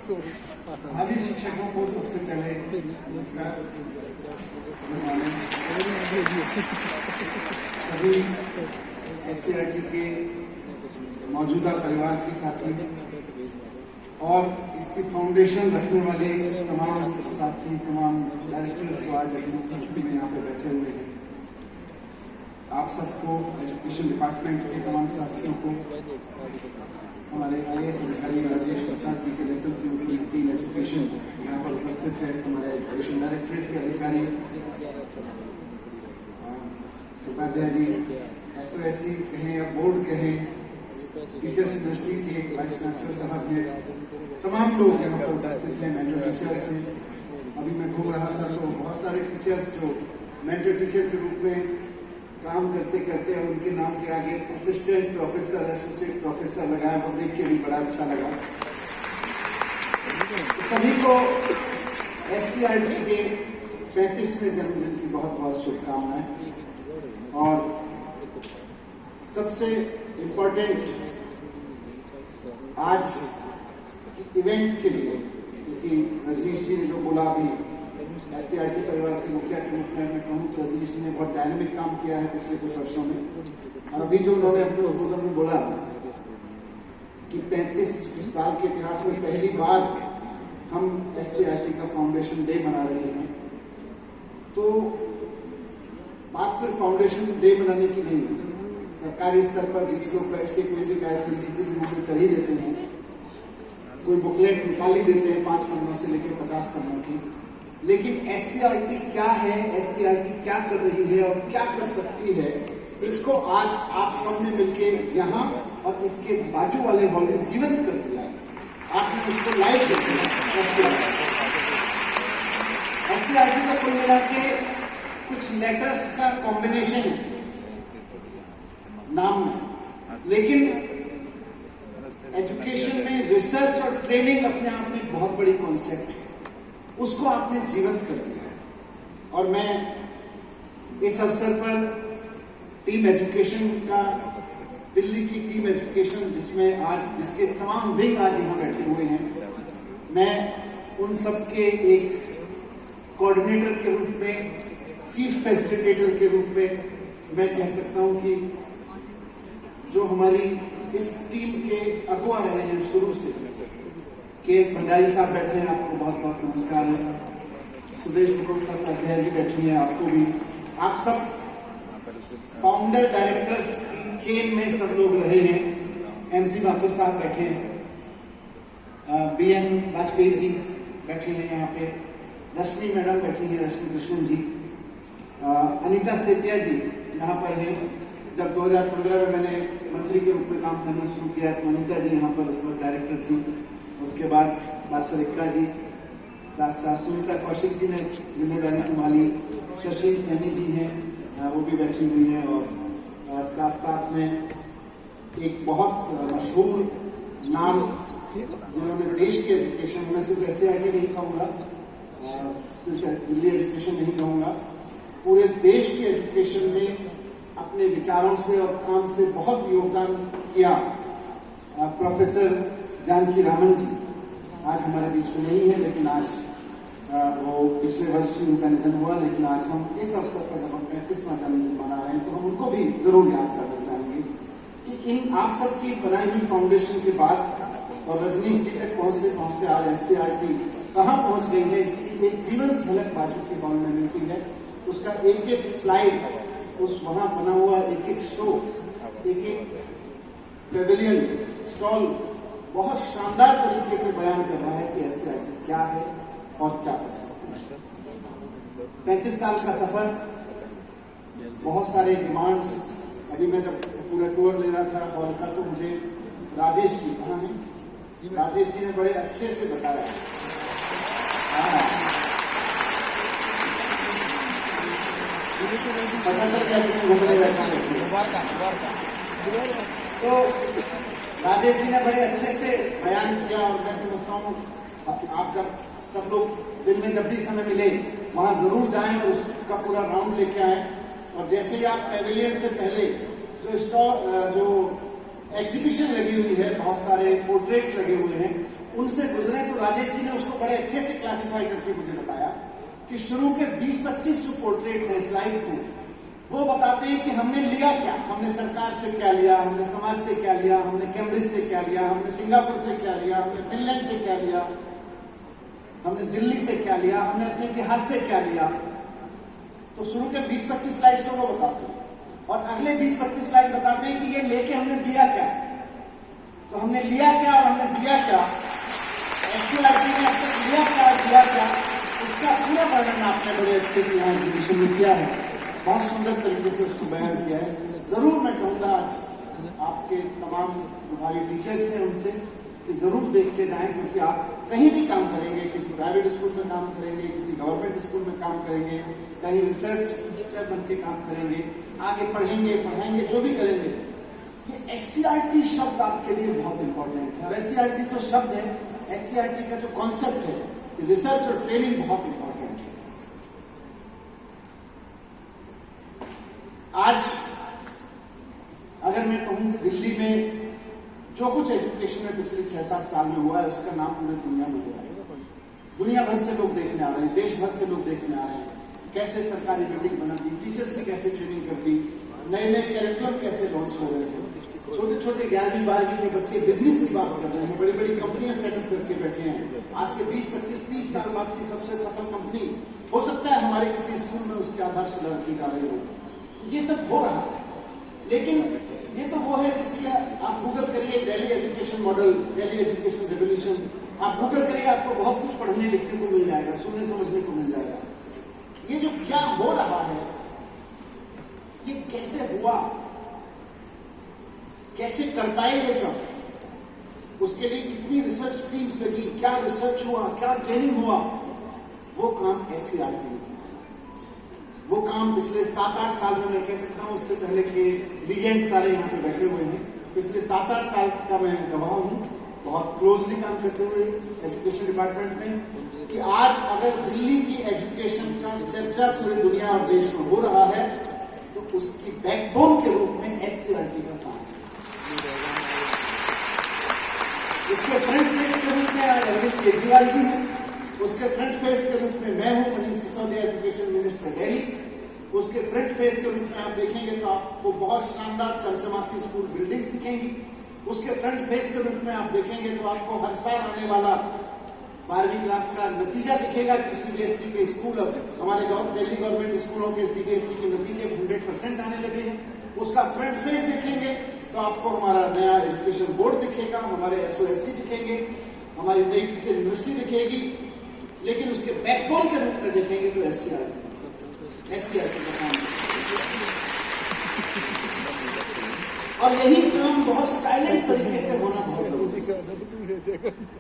भावी शिक्षकों को सबसे पहले नमस्कार। सभी SCRT के मौजूदा परिवार के साथी और इसकी फाउंडेशन रखने वाले तमाम साथी, तमाम डायरेक्टर्स जो आज में यहाँ पे बैठे हुए हैं, आप सबको, एजुकेशन डिपार्टमेंट के तमाम साथियों को, हमारे IAS अधिकारी राजेश प्रसाद जी के नेतृत्व में टीम एजुकेशन यहाँ पर उपस्थित है, हमारे एजुकेशन डायरेक्टरेट के अधिकारी उपाध्याय जी, SOSC कहें या बोर्ड कहें, टीचर्स यूनिवर्सिटी के वाइस चांसलर साहब हैं, तमाम लोग यहाँ पर उपस्थित हैं। मेंटर टीचर्स हैं। अभी मैं घूम रहा था तो बहुत सारे टीचर्स जो मेंटर टीचर के रूप में काम करते करते हैं, उनके नाम के आगे असिस्टेंट प्रोफेसर, एसोसिएट प्रोफेसर लगाया, वो देख के भी बड़ा अच्छा लगा। सभी को SCRT के 35वें जन्मदिन की बहुत बहुत शुभकामनाएं। और सबसे इम्पोर्टेंट आज की इवेंट के लिए, क्योंकि रजनीश जी ने जो बोला अभी SCRT परिवार के मुखिया के रूप में मैं कहूँ तो रजनीश जी ने बहुत डायनेमिक काम किया है पिछले कुछ वर्षों में। और अभी जो उन्होंने अपने उद्बोधन में बोला कि 35 साल के इतिहास में पहली बार हम SCRT का फाउंडेशन डे मना रहे हैं, तो बात सिर्फ फाउंडेशन डे मनाने की नहीं है। सरकारी स्तर पर 20 लोग बैठ के कोई भी कार्यक्रम किसी भी मूवमेंट कर ही देते हैं, कोई बुकलेट निकाल ही देते हैं 5 पन्नों से लेकर 50 पन्नों की। लेकिन SCRT क्या है, SCRT क्या कर रही है और क्या कर सकती है, इसको आज आप सबने मिलके यहाँ और इसके बाजू वाले हॉल में जीवंत कर दिया। आपने उसको लाइव कर दिया। SCRT का कुल मिला के कुछ लेटर्स का कॉम्बिनेशन है नाम में, लेकिन एजुकेशन में रिसर्च और ट्रेनिंग अपने आप में एक बहुत बड़ी कॉन्सेप्ट है, उसको आपने जीवंत कर दिया है। और मैं इस अवसर पर टीम एजुकेशन का, दिल्ली की टीम एजुकेशन जिसमें आज जिसके तमाम विंग आज यहाँ बैठे हुए हैं, मैं उन सबके एक कोऑर्डिनेटर के रूप में, चीफ फैसिलिटेटर के रूप में मैं कह सकता हूं कि जो हमारी इस टीम के अगुआ रहे हैं शुरू से, KS भंडारी साहब बैठे हैं, आपको बहुत बहुत नमस्कार है। सुदेश मुखोपाध्याय जी बैठी हैं, आपको भी। आप सब फाउंडर डायरेक्टर्स की चेन में सब लोग रहे हैं। MC माथुर साहब बैठे हैं, BN वाजपेयी जी बैठे हैं यहाँ पे, रश्मि मैडम बैठी हैं, रश्मि कृष्णन जी, अनीता सेतिया जी यहाँ पर हैं। जब 2015 में मैंने मंत्री के रूप में काम करना शुरू किया तो अनीता जी यहाँ पर उस वक्त डायरेक्टर थी। उसके बाद बासरिका जी, साथ सुनीता कौशिक जी ने जिम्मेदारी संभाली, शशि सैनी जी हैं, वो भी बैठी हुई हैं। और साथ में एक बहुत मशहूर नाम जिन्होंने देश के एजुकेशन में, सिर्फ SCRT नहीं कहूँगा, सिर्फ दिल्ली एजुकेशन नहीं कहूँगा, पूरे देश के एजुकेशन में अपने विचारों से और काम से बहुत योगदान किया, प्रोफेसर जानकी रामन जी आज हमारे बीच में नहीं है, लेकिन आज वो पिछले वर्ष उनका निधन हुआ। लेकिन आज हम इस अवसर पर जब हम 35वां जन्मदिन मना रहे हैं तो हम उनको भी जरूर याद करना चाहेंगे कि इन आप सबकी बनाई हुई फाउंडेशन के बाद और रजनीश जी तक पहुंचते पहुंचते आज SCRT कहाँ पहुंच गई है, इसकी एक जीवंत झलक बाजू के हॉल में मिलती है। उसका एक एक स्लाइड, उस वहां बना हुआ एक एक शो, एक एक पेविलियन, स्टॉल बहुत शानदार तरीके से बयान कर रहा है कि SCRT क्या है और क्या कर सकते हैं। 35 साल का सफर, बहुत सारे डिमांड्स। अभी मैं जब पूरा टूर ले रहा था हॉल का तो मुझे राजेश जी, कहाँ हैं, राजेश जी ने बड़े अच्छे से बताया। तो राजेश जी ने बड़े अच्छे से बयान किया और मैं समझता हूँ आप जब सब लोग दिन में जब भी समय मिले वहां जरूर जाएं और उसका पूरा राउंड लेके आए। और जैसे ही आप पेविलियन से पहले जो एग्जीबिशन लगी हुई है, बहुत सारे पोर्ट्रेट्स लगे हुए हैं, उनसे गुजरे तो राजेश जी ने उसको बड़े अच्छे से क्लासिफाई करके मुझे बताया कि शुरू के 20-25 जो पोर्ट्रेट्स हैं, स्लाइड्स हैं, वो बताते हैं कि हमने लिया क्या, हमने सरकार से क्या लिया, हमने समाज से क्या लिया, हमने कैम्ब्रिज से क्या लिया, हमने सिंगापुर से क्या लिया, हमने फिनलैंड से क्या लिया, हमने दिल्ली से क्या लिया, हमने अपने इतिहास से क्या लिया। तो शुरू के 20-25 स्लाइड्स तो वो बताते हैं, और अगले 20-25 स्लाइड बताते हैं कि ये लेके हमने दिया क्या। तो हमने लिया क्या और हमने दिया क्या, एससीईआरटी ने अब तक लिया क्या और दिया क्या, उसका पूरा वर्णन आपने बड़े अच्छे से यहाँ एग्जीबिशन में किया है, बहुत सुंदर तरीके से उसको बयान किया है। जरूर मैं कहूँगा आज आपके तमाम हमारे टीचर्स हैं उनसे कि जरूर देख के जाएं, क्योंकि आप कहीं भी काम करेंगे, किसी प्राइवेट स्कूल में काम करेंगे, किसी गवर्नमेंट स्कूल में काम करेंगे, कहीं रिसर्च टीचर बन के काम करेंगे, आगे पढ़ेंगे पढ़ाएंगे, जो भी करेंगे, ये एससीईआरटी शब्द आपके लिए बहुत इंपॉर्टेंट है। और एससीईआरटी तो शब्द है, एससीईआरटी का जो कॉन्सेप्ट है, रिसर्च और ट्रेनिंग बहुत इंपॉर्टेंट है। आज अगर मैं कहूं कि दिल्ली में जो कुछ एजुकेशन में पिछले 6-7 साल में हुआ है, उसका नाम पूरे दुनिया में हुआ है। दुनिया भर से लोग देखने आ रहे हैं, देश भर से लोग देखने आ रहे हैं, कैसे सरकारी बिल्डिंग बना दी, टीचर्स की कैसे ट्रेनिंग कर दी, नए नए कैरिकुलम कैसे लॉन्च हो रहे हैं, छोटे छोटे 11वीं 12वीं के बच्चे बिजनेस की बात कर रहे हैं, बड़ी बड़ी कंपनियां सेटअप करके बैठे हैं। आज से 20-25-30 साल बाद की सबसे सफल कंपनी हो सकता है हमारे किसी स्कूल में उसकी आधारशिला रखी जा रही हो। ये सब हो रहा है, लेकिन ये तो वो है जिसकी आप गूगल करिए Delhi education model, Delhi education revolution, आप गूगल करिए, आपको बहुत कुछ पढ़ने लिखने को मिल जाएगा, सुनने समझने को मिल जाएगा। ये जो क्या हो रहा है, ये कैसे हुआ, कैसे कर पाए ये सब, उसके लिए कितनी रिसर्च टीम्स लगी, क्या रिसर्च हुआ, क्या ट्रेनिंग हुआ, वो काम एससीईआरटी ने सिखाया। वो काम पिछले 7-8 साल में मैं कह सकता हूँ, उससे पहले के लीजेंड्स सारे यहाँ पे बैठे हुए हैं, पिछले 7-8 साल का मैं गवाह हूँ, बहुत क्लोजली काम करते हुए एजुकेशन डिपार्टमेंट में, कि आज अगर दिल्ली की एजुकेशन का चर्चा पूरे दुनिया और देश में हो रहा है, तो उसकी बैकबोन के रूप में एससीईआरटी का काम है। उसके फ्रंट फेस के रूप में अरविंद केजरीवाल जी हैं, उसके फ्रंट फेस के रूप में मैं हूं, मनीष सिसोदिया एजुकेशन मिनिस्टर दिल्ली। उसके फ्रंट फेस के रूप में आप देखेंगे तो आपको बहुत शानदार चमचमाती स्कूल बिल्डिंग्स दिखेंगी। उसके फ्रंट फेस के रूप में आप देखेंगे तो आपको हर साल आने वाला 12वीं क्लास का नतीजा दिखेगा कि सीबीएसई के स्कूल, अब हमारे दिल्ली गवर्नमेंट स्कूलों के सीबीएसई के नतीजे 100% आने लगे हैं। उसका फ्रंट फेस देखेंगे तो आपको हमारा नया एजुकेशन बोर्ड दिखेगा, हमारे एसओएससी दिखेंगे, हमारी नई टीचर यूनिवर्सिटी दिखेगी। लेकिन उसके बैकबोन के रूप में देखेंगे तो एससीईआरटी का काम, और यही काम बहुत साइलेंट तरीके से होना बहुत जरूरी है।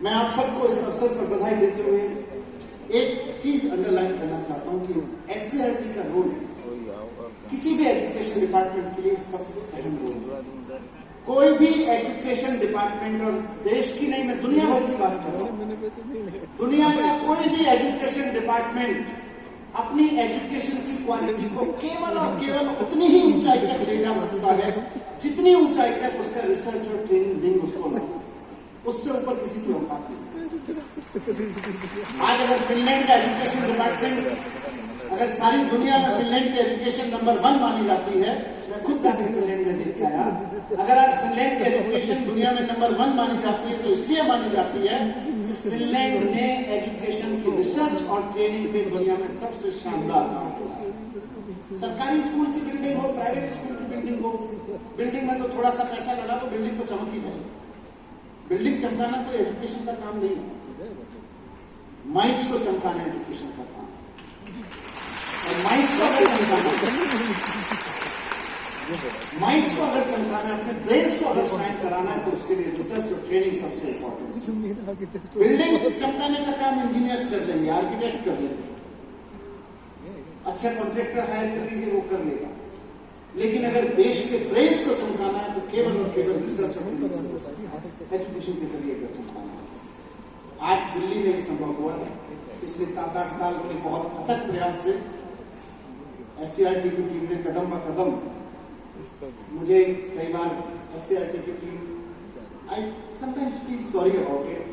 मैं आप सबको इस अवसर पर बधाई देते हुए एक चीज अंडरलाइन करना चाहता हूं कि एससीईआरटी का रोल किसी भी एजुकेशन डिपार्टमेंट के लिए सबसे अहम रोल है। कोई भी एजुकेशन डिपार्टमेंट, और देश की नहीं, मैं दुनिया भर की बात कर रहा हूं, दुनिया का कोई भी एजुकेशन डिपार्टमेंट अपनी एजुकेशन की क्वालिटी को केवल और केवल उतनी ही ऊंचाई तक ले जा सकता है जितनी ऊंचाई तक उसका रिसर्च और ट्रेनिंग विंग उसको लगा, उससे ऊपर किसी की औकात नहीं। आज अगर फिनलैंड का एजुकेशन डिपार्टमेंट, अगर सारी दुनिया में फिनलैंड की एजुकेशन नंबर 1 मानी जाती है, मैं खुद जाकर फिनलैंड में देख के आया, अगर आज फिनलैंड की एजुकेशन दुनिया में नंबर 1 मानी जाती है तो इसलिए मानी जाती है कि फिनलैंड ने एजुकेशन की रिसर्च और ट्रेनिंग में दुनिया में सबसे शानदार काम किया है। सरकारी स्कूल की बिल्डिंग हो, प्राइवेट स्कूल की बिल्डिंग हो, बिल्डिंग में तो थोड़ा सा पैसा लगा तो बिल्डिंग तो चमक ही जाएगी। बिल्डिंग चमकाना कोई एजुकेशन का काम नहीं है, माइंड्स को चमकाना एजुकेशन का काम, और माइंड्स को अगर चमकाना, अपने ब्रेन्स को अगर शाइन कराना है तो उसके लिए रिसर्च और ट्रेनिंग सबसे इंपॉर्टेंट। बिल्डिंग चमकाने का काम इंजीनियर्स कर लेंगे, आर्किटेक्ट कर लेंगे, अच्छा कॉन्ट्रैक्टर हायर कर लीजिए, वो कर लेगा। लेकिन अगर देश के ब्रेन्स को चमकाना है तो केवल और केवल रिसर्च और ट्रेनिंग, एजुकेशन के जरिए कर चमकाना है। आज दिल्ली में संभव हुआ है। पिछले 7-8 साल में बहुत अथक प्रयास से एससीईआरटी की टीम ने कदम ब कदम, मुझे कई बार एससीईआरटी की team, I sometimes feel sorry about it,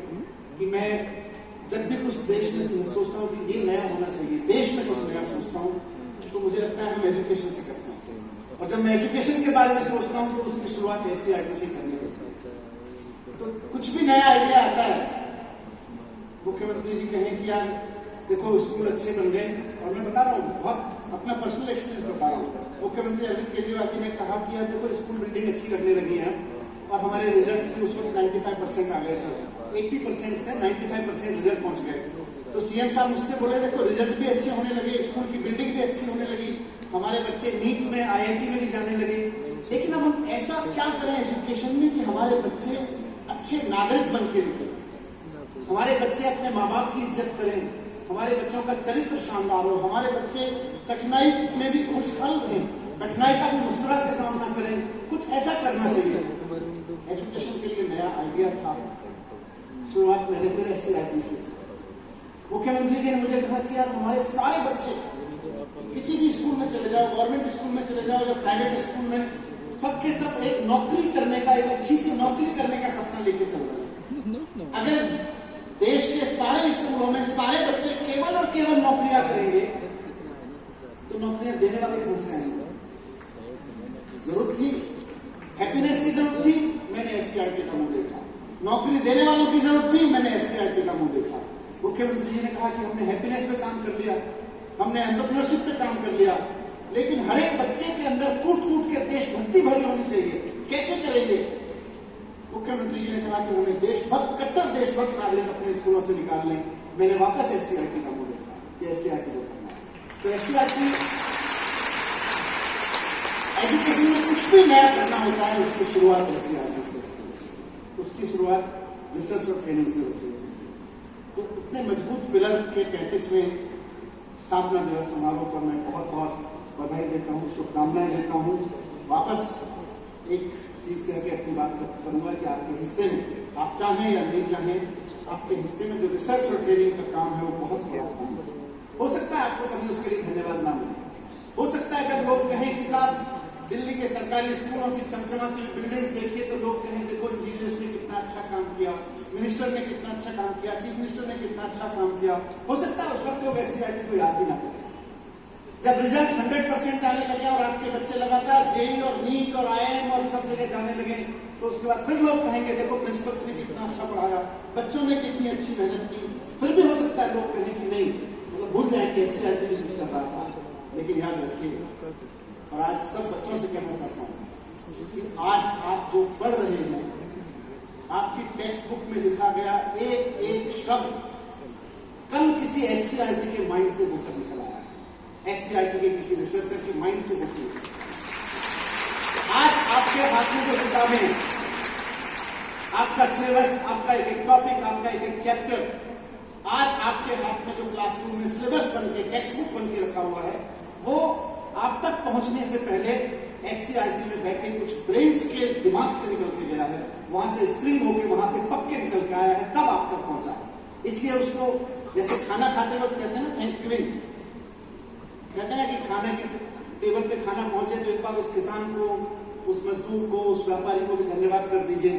कि मैं जब भी कुछ देश में सोचता हूँ कि ये नया होना चाहिए, देश में कुछ नया सोचता हूँ, तो मुझे लगता है हम एजुकेशन से करते हैं। और जब मैं एजुकेशन के बारे में सोचता हूँ तो उसकी शुरुआत SCERT से करनी होती है। तो कुछ भी नया आइडिया आता है, मुख्यमंत्री जी कहें कि यार देखो स्कूल अच्छे बन गए, और मैं बता रहा हूँ, बहुत अपना पर्सनल एक्सपीरियंस बता रहा हूँ। मुख्यमंत्री अरविंद केजरीवाल जी ने कहा कि यार देखो स्कूल बिल्डिंग अच्छी लगने लगी है, और हमारे रिजल्ट भी उस वक्त 95% आ गए थे, 80% से 95% रिजल्ट पहुंच गए। तो सीएम साहब मुझसे बोले देखो रिजल्ट भी अच्छे होने लगे, स्कूल की बिल्डिंग भी अच्छी होने लगी, हमारे बच्चे नीट में IIT में भी जाने लगे, लेकिन अब हम ऐसा क्या करें एजुकेशन में कि हमारे बच्चे अच्छे नागरिक बन के निकले, हमारे बच्चे अपने माँ बाप की इज्जत करें, हमारे बच्चों का चरित्र शानदार हो, हमारे बच्चे कठिनाई में भी खुशहाल रहें, कठिनाई का भी मुस्कुरा के सामना करें। कुछ ऐसा करना चाहिए। एजुकेशन के लिए नया आइडिया था, शुरुआत मैंने फिर SCERT से। मुख्यमंत्री जी ने मुझे कहा कि यार हमारे सारे बच्चे किसी भी स्कूल में चले जाओ, गवर्नमेंट स्कूल में चले जाओ या प्राइवेट स्कूल में, सबके सब एक नौकरी करने का, एक अच्छी सी नौकरी करने का सपना लेके चल रहे हैं। अगर देश के सारे स्कूलों में सारे बच्चे केवल और केवल नौकरियां करेंगे तो नौकरियां देने वाले कहां से आएंगे? जरूरत थी, हैप्पीनेस की जरूरत थी, मैंने SCERT का मुंह देखा। नौकरी देने वालों की जरूरत थी, मैंने SCERT का मुंह देखा। मुख्यमंत्री जी ने कहा कि हमने हैप्पीनेस पे काम कर लिया, हमने एंटरप्रेन्योरशिप पे काम कर लिया, लेकिन हर एक बच्चे के अंदर कूट कूट के देशभक्ति भरी होनी चाहिए। कैसे करेंगे? मुख्यमंत्री जी ने कहा कि हमें देशभक्त, कट्टर देशभक्त नागरिक अपने स्कूलों से निकाल लें। मैंने वापस SCERT का मुंह देखा कि SCERT को करना है। तो SCERT एजुकेशन में कुछ भी नया करना होता है, उसकी शुरुआत SCERT से, उसकी शुरुआत रिसर्च और ट्रेनिंग से होती है। तो इतने मजबूत पिलर के 35वें स्थापना दिवस समारोह पर मैं बहुत बहुत बधाई देता हूँ, शुभकामनाएं देता हूँ। वापस एक चीज कह के अपनी बात करूंगा कि आपके हिस्से में, आप चाहें या नहीं चाहें, आपके हिस्से में जो रिसर्च और ट्रेनिंग का काम है वो बहुत बड़ा काम है। हो सकता है आपको कभी उसके लिए धन्यवाद ना मिले, हो सकता है जब लोग कहें कि साहब दिल्ली के सरकारी स्कूलों की चमचमाती बिल्डिंग्स देखिए तो लोग कहें देखो इंजीनियर्स ने कितना अच्छा काम किया, मिनिस्टर ने कितना अच्छा काम किया, चीफ मिनिस्टर ने कितना अच्छा काम किया। हो सकता है उस वक्त लोग SCERT को याद भी ना करें। जब रिजल्ट 100% आने लगे और आपके बच्चे लगातार JEE और नीट और IIM और सब जगह जाने लगे, तो उसके बाद फिर लोग कहेंगे देखो प्रिंसिपल्स ने कितना अच्छा पढ़ाया, बच्चों ने कितनी अच्छी मेहनत की। फिर भी हो सकता है लोग कहें कि नहीं, मतलब भूल जाए कि SCERT भी कुछ कर रहा था। लेकिन याद रखिए, और आज सब बच्चों से कहना चाहता हूँ कि आज आप जो पढ़ रहे हैं, आपकी टेक्स्ट बुक में लिखा गया एक एक शब्द कल किसी SCERT के माइंड से होकर निकल आया, SCERT के किसी रिसर्चर के माइंड से होकर। आज आपके हाथ में जो किताबें, आपका सिलेबस, आपका एक एक टॉपिक, आपका एक एक चैप्टर, आज आपके हाथ में जो क्लासरूम में सिलेबस बन के, टेक्स्ट बुक बन के रखा हुआ है, वो आप तक पहुंचने से पहले SCERT में बैठे कुछ ब्रेन्स के दिमाग से निकल के गया है, वहां से स्क्रीन होके, वहां से पक्के निकल के आया है, तब आप तक पहुंचा है। इसलिए उसको जैसे खाना खाते वक्त कहते हैं ना थैंक्सगिविंग, कहते हैं कि खाने के टेबल पे खाना पहुंचे तो एक बार उस किसान को, उस मजदूर को, उस व्यापारी को भी धन्यवाद कर दीजिए।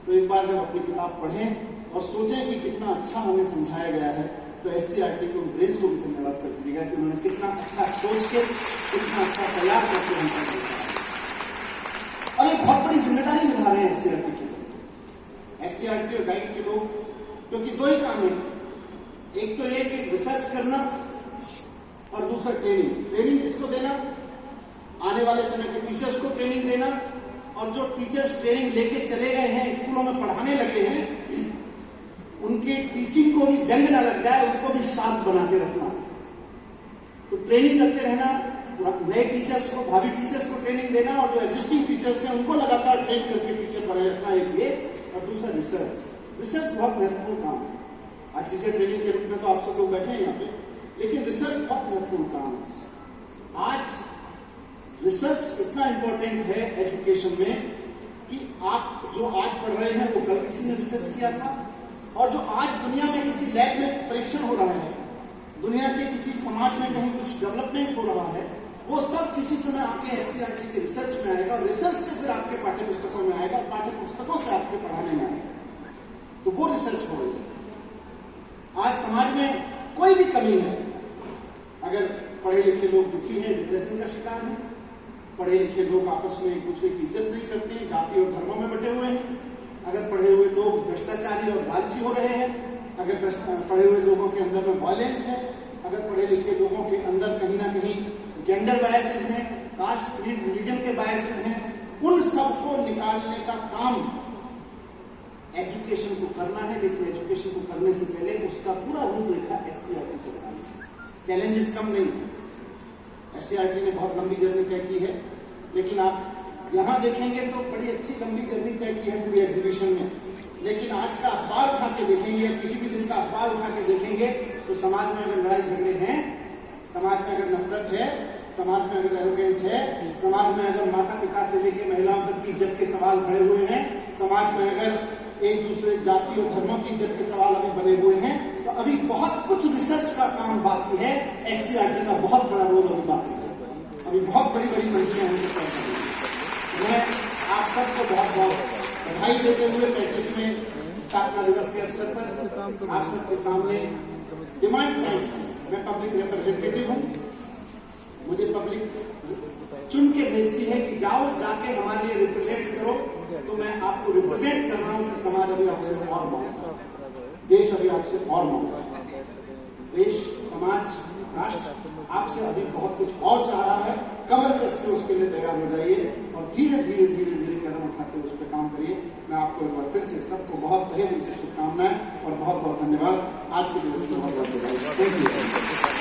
तो एक बार जब अपनी किताब पढ़ें और सोचें कि कितना अच्छा हमें समझाया गया है, तो SCERT के उन ब्रेन्स को भी धन्यवाद कर दीजिएगा कि उन्होंने कितना अच्छा सोच के, कितना अच्छा तैयार करके हमको देखा है। और एक बहुत बड़ी जिम्मेदारी निभा रहे हैं SCERT के लोग, SCERT और गाइड के लोग, क्योंकि दो ही काम है, एक तो ये कि रिसर्च करना और दूसरा ट्रेनिंग। ट्रेनिंग किसको देना? आने वाले समय के टीचर्स को ट्रेनिंग देना, और जो टीचर्स ट्रेनिंग लेके चले गए हैं, स्कूलों में पढ़ाने लगे हैं, उनके टीचिंग को भी जंग ना लग जाए, उसको भी शार्प बना के रखना। तो ट्रेनिंग करते रहना, नए टीचर्स को, भावी टीचर्स को ट्रेनिंग देना, और जो एग्जिस्टिंग टीचर्स हैं उनको लगातार ट्रेन करके टीचर बनाए रखना, एक ये, और दूसरा रिसर्च। रिसर्च बहुत महत्वपूर्ण काम है। आज टीचर ट्रेनिंग के रूप में तो आप सब लोग बैठे हैं यहाँ पे, लेकिन रिसर्च बहुत महत्वपूर्ण काम है। आज रिसर्च इतना इंपॉर्टेंट है एजुकेशन में कि आप जो आज पढ़ रहे हैं वो कल किसी ने रिसर्च किया था, और जो आज दुनिया में किसी लैब में परीक्षण हो रहा है, दुनिया के किसी समाज में कहीं कुछ डेवलपमेंट हो रहा है, वो सब किसी समय आपके SCERT के रिसर्च में आएगा, और रिसर्च से फिर आपके पाठ्य पुस्तकों में आएगा, पाठ्य पुस्तकों से आपके पढ़ाने में आएगा। तो वो रिसर्च हो रही है। समाज में कोई भी कमी है, अगर पढ़े लिखे लोग दुखी हैं, डिप्रेशन का शिकार हैं, पढ़े लिखे लोग आपस में एक दूसरे की इज्जत नहीं करते, जाति और धर्मों में बटे हुए हैं, अगर पढ़े हुए लोग भ्रष्टाचारी और लालची हो रहे हैं, अगर पढ़े हुए लोगों के अंदर में वायलेंस है, अगर पढ़े लिखे लोगों के अंदर कहीं ना कहीं जेंडर बायसेस हैं, कास्ट क्रीड रिलीजन के बायसेस हैं, उन सबको निकालने का काम एजुकेशन को करना है। लेकिन एजुकेशन को करने से पहले उसका पूरा रूपरेखा SCRT को बनाना है। चैलेंजेस कम नहीं, SCRT ने बहुत लंबी जर्नी तय की है, लेकिन आप यहां देखेंगे तो बड़ी अच्छी लंबी जर्नी तय की है पूरी एग्जीबिशन में। लेकिन आज का अखबार उठा के देखेंगे, किसी भी दिन का अखबार उठा के देखेंगे तो समाज में अगर लड़ाई झगड़े हैं, समाज में अगर नफरत है, समाज में अगर एरोगेंस है, समाज में अगर माता पिता से लेकर महिलाओं तक की इज्जत के सवाल खड़े हुए हैं, समाज में अगर एक दूसरे जाति और धर्मों की इज्जत के सवाल अभी बने हुए हैं, तो अभी बहुत कुछ रिसर्च का काम बाकी है। SCRT का बहुत बड़ा रोल अभी बाकी है, अभी बहुत बड़ी बड़ी मंजिलें हमको तय करनी है। मैं आप सबको बहुत बहुत बधाई देते हुए 35वें स्थापना दिवस के अवसर पर आप सबके सामने डिमांड साइड से, मैं पब्लिक रिप्रेजेंटेटिव हूँ, मुझे पब्लिक चुन के भेजती है कि जाओ जाके हमारे लिए रिप्रेजेंट करो, तो मैं आपको रिप्रेजेंट कर रहा हूँ कि समाज अभी आपसे और मांगता है, देश अभी आपसे और मांगता है, देश समाज राष्ट्र आपसे अभी बहुत कुछ और चाह रहा है। कमर कस के उसके लिए तैयार हो जाइए और धीरे धीरे धीरे धीरे कदम उठाते उस पर काम करिए। मैं आपको एक बार फिर से सबको बहुत तहे दिल से शुभकामनाएं और बहुत बहुत धन्यवाद। आज के दिवस की बहुत बहुत बधाई। Thank you.